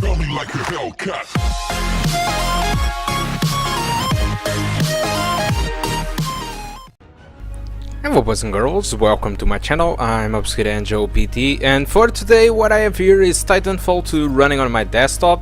Smell me like a Hellcat. Hello boys and girls, welcome to my channel. I'm Obscure Angel PT, and for today what I have here is TitanFall 2 running on my desktop.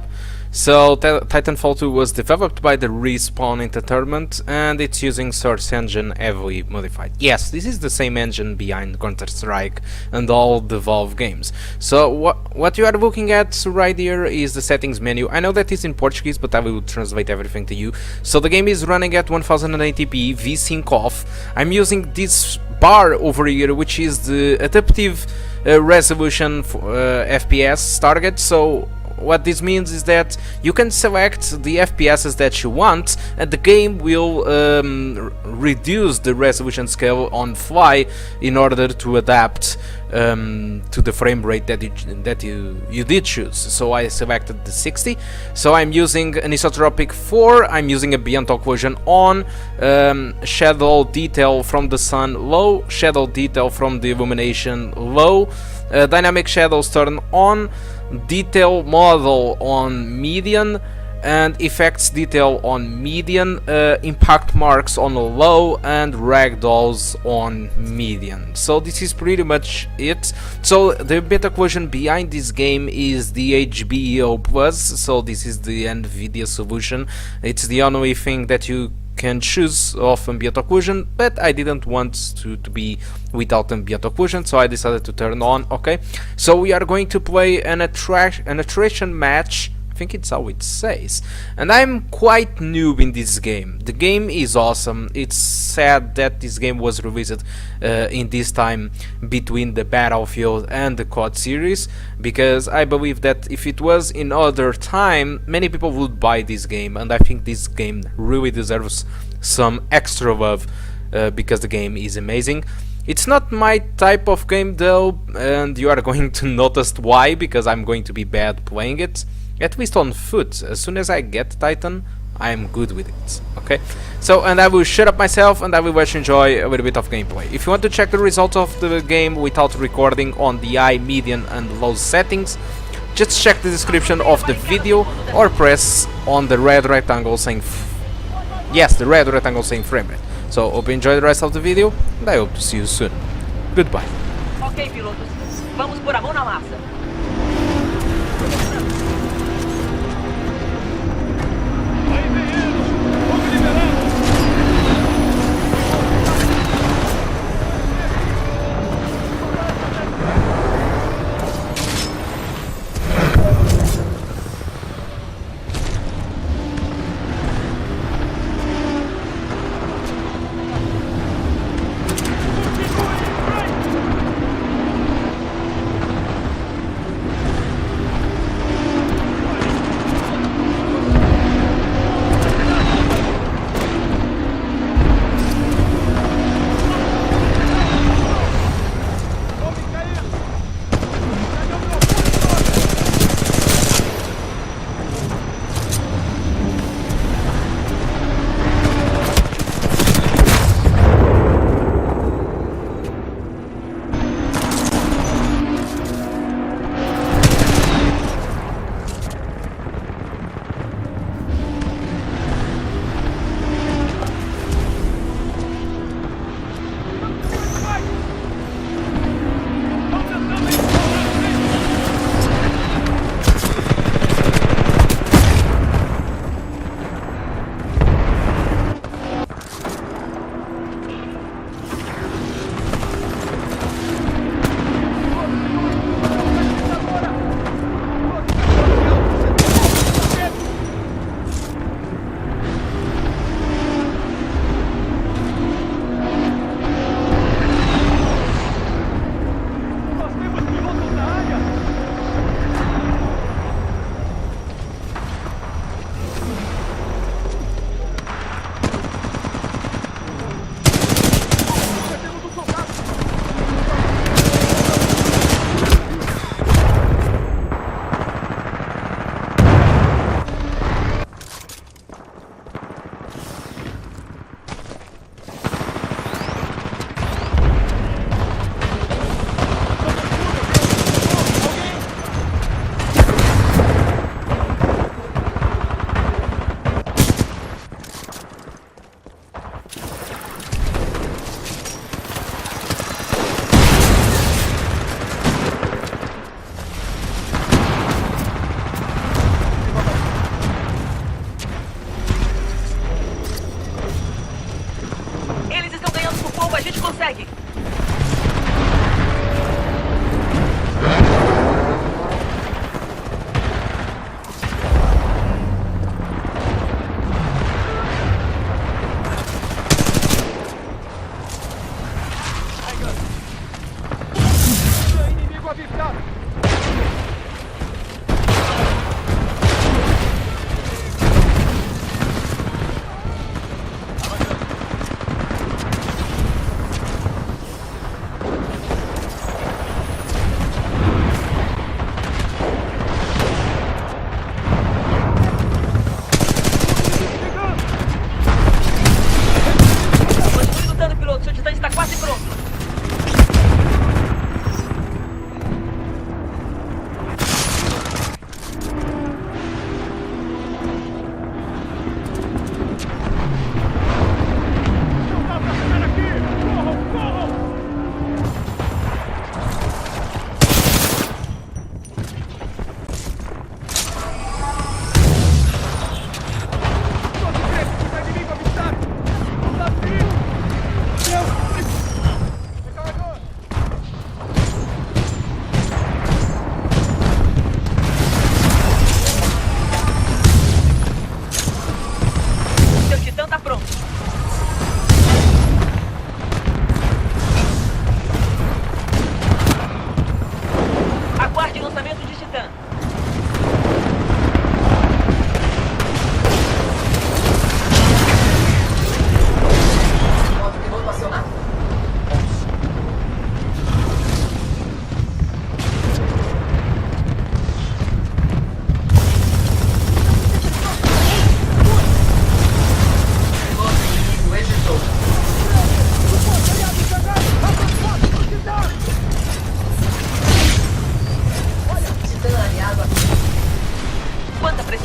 So TitanFall 2 was developed by the Respawn Entertainment and it's using Source Engine heavily modified. Yes, this is the same engine behind Counter-Strike and all the Valve games. So what you are looking at right here is the settings menu. I know that it's in Portuguese, but I will translate everything to you. So the game is running at 1080p, VSync off. I'm using this bar over here, which is the adaptive resolution FPS target. So what this means is that you can select the FPSs that you want and the game will reduce the resolution scale on fly in order to adapt to the frame rate that you did choose. So I selected the 60. So I'm using an isotropic 4, I'm using ambient occlusion on, shadow detail from the sun low, shadow detail from the illumination low, dynamic shadows turn on, detail model on median, and effects detail on median, impact marks on low, and ragdolls on median. So this is pretty much it. So the beta occlusion behind this game is the HBO Plus, so this is the NVIDIA solution. It's the only thing that you can choose of ambient occlusion, but I didn't want to be without ambient occlusion, so I decided to turn on. Okay, so we are going to play an attrition match. I think it's how it says, and I'm quite new in this game. The game is awesome. It's sad that this game was released in this time between the Battlefield and the COD series, because I believe that if it was in other time, many people would buy this game, and I think this game really deserves some extra love because the game is amazing. It's not my type of game though, and you are going to notice why, because I'm going to be bad playing it. At least on foot. As soon as I get Titan, I'm good with it. Okay? So, and I will shut up myself and I will let you enjoy a little bit of gameplay. If you want to check the results of the game without recording on the high, medium and low settings, just check the description of the video or press on the red rectangle saying the red rectangle saying Framerate. So, hope you enjoy the rest of the video and I hope to see you soon. Goodbye. Ok, pilotos. Vamos por a mão na massa.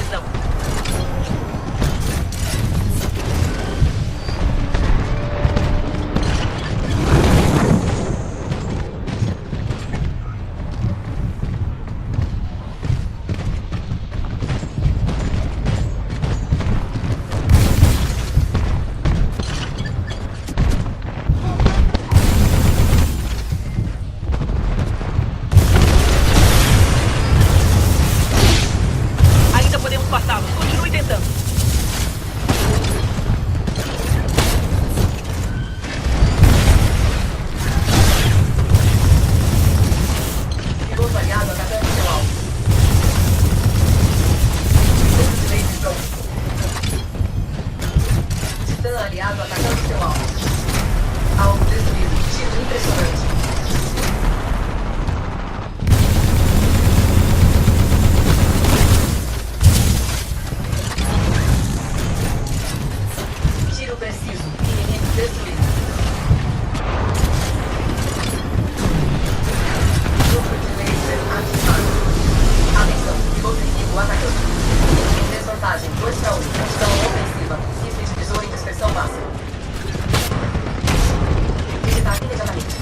visão. Ainda podemos passá-los. Continue tentando. Piloto aliado atacando seu alvo. Ponto de laser pronto. Titã aliado atacando seu alvo. Alvo destruído. Tiro impressionante. Tiro preciso. Inimigo destruído. Grupo de laser ativado. Atenção, piloto inimigo atacando. Em desvantagem, 2-1. Estão ofensiva. Rifle de besouro em dispersão máxima. Visitar imediatamente.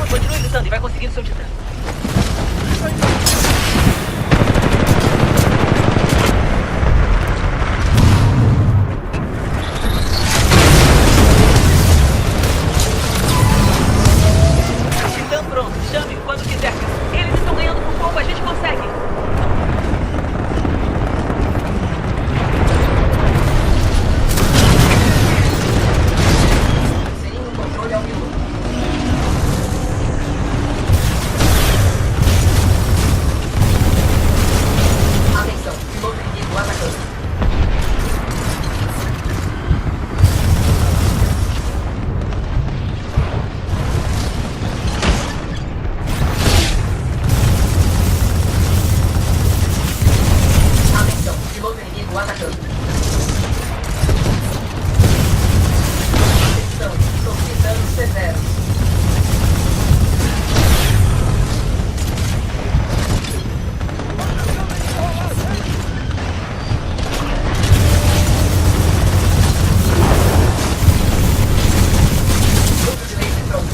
Continue lutando e vai conseguir o seu titã. Titã pronto. Chame-o quando quiser. Eles estão ganhando por pouco. A gente consegue. Sem o controle ao piloto. Atenção, piloto inimigo atacando. Atenção, piloto inimigo atacando. Atenção, sofri danos severos. Grupo de laser pronto.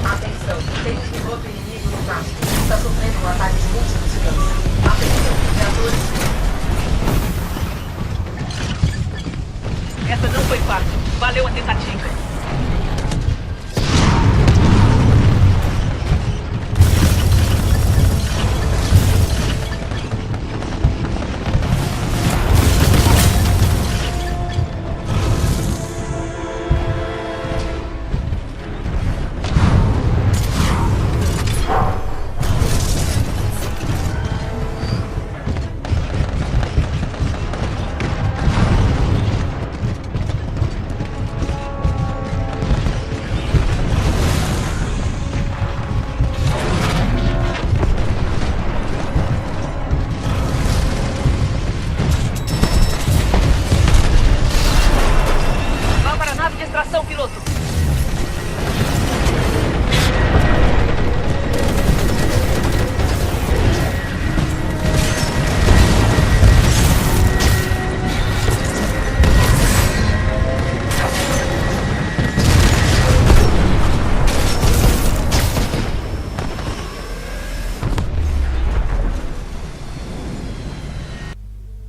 Atenção, tem um piloto inimigo no tráfego. Está sofrendo um ataque de múltiplos titãs. Atenção, reatores. Essa não foi fácil. Valeu a tentativa.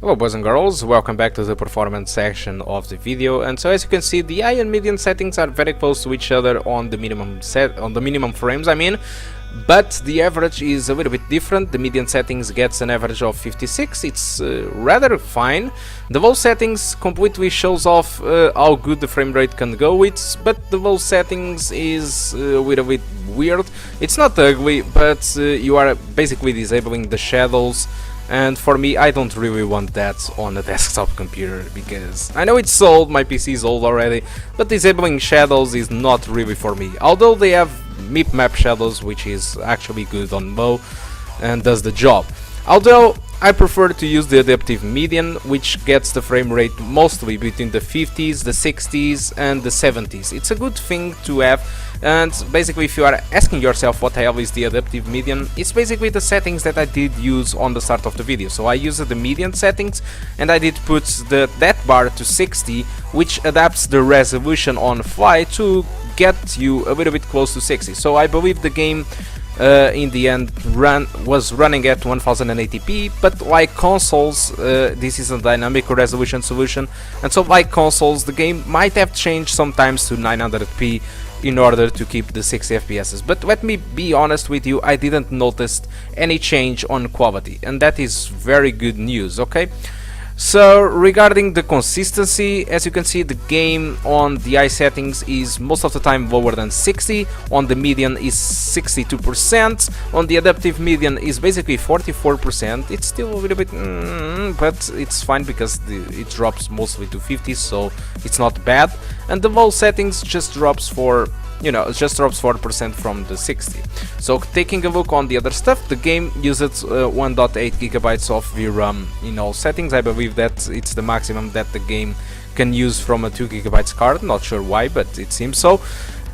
Hello boys and girls, welcome back to the performance section of the video. And so as you can see, the high and medium settings are very close to each other on the minimum frames, but the average is a little bit different. The median settings gets an average of 56. It's rather fine. The low settings completely shows off how good the frame rate can go with, but the low settings is a little bit weird. It's not ugly, but you are basically disabling the shadows. And for me, I don't really want that on a desktop computer, because I know it's old, my PC is old already, but disabling shadows is not really for me. Although they have MIP map shadows, which is actually good on low and does the job. Although I prefer to use the adaptive median, which gets the frame rate mostly between the 50s, the 60s and the 70s. It's a good thing to have, and basically if you are asking yourself what the hell is the adaptive median, it's basically the settings that I did use on the start of the video. So I used the median settings and I did put that bar to 60, which adapts the resolution on fly to get you a little bit close to 60. So I believe the game in the end was running at 1080p, but like consoles, this is a dynamic resolution solution, and so like consoles, the game might have changed sometimes to 900p in order to keep the 60 FPS. But let me be honest with you, I didn't notice any change on quality, and that is very good news, okay? So regarding the consistency, as you can see, the game on the high settings is most of the time lower than 60, on the median is 62%, on the adaptive median is basically 44%. It's still a little bit, but it's fine because it drops mostly to 50, so it's not bad. And the low settings just drops for, it just drops 4% from the 60. So taking a look on the other stuff, the game uses 1.8 gigabytes of VRAM in all settings. I believe that it's the maximum that the game can use from a 2 gigabytes card. Not sure why, but it seems so.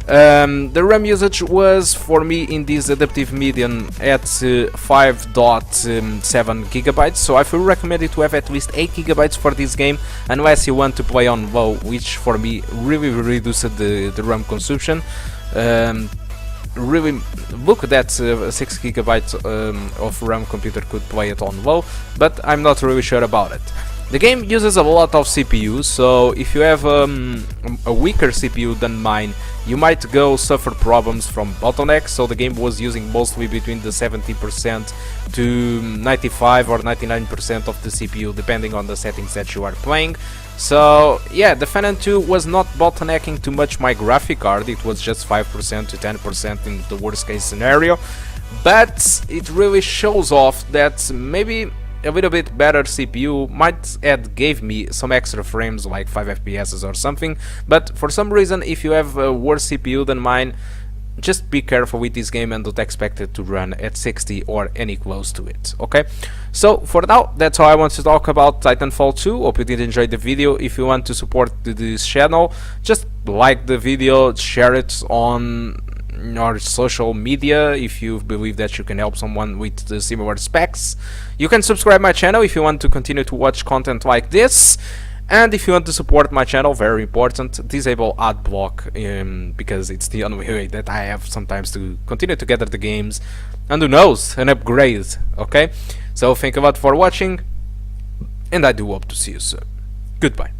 The RAM usage was for me in this adaptive median at 5.7 gigabytes, so I will recommend it to have at least 8 gigabytes for this game, unless you want to play on low, which for me really reduced the RAM consumption. Really look that 6 gigabytes of RAM computer could play it on low, but I'm not really sure about it. The game uses a lot of CPU, so if you have a weaker CPU than mine, you might go suffer problems from bottlenecks. So the game was using mostly between the 70% to 95 or 99% of the CPU, depending on the settings that you are playing. So yeah, the Phenom II was not bottlenecking too much my graphic card, it was just 5% to 10% in the worst case scenario, but it really shows off that maybe a little bit better CPU might have gave me some extra frames, like 5 FPS or something. But for some reason, if you have a worse CPU than mine, just be careful with this game and don't expect it to run at 60 or any close to it, okay? So for now, that's all I want to talk about TitanFall 2. Hope you did enjoy the video. If you want to support this channel, just like the video, share it on or social media if you believe that you can help someone with the similar specs. You can subscribe my channel if you want to continue to watch content like this, and if you want to support my channel, very important, disable ad block, because it's the only way that I have sometimes to continue to gather the games and who knows, an upgrade, okay? So thank you a lot for watching, and I do hope to see you soon. Goodbye.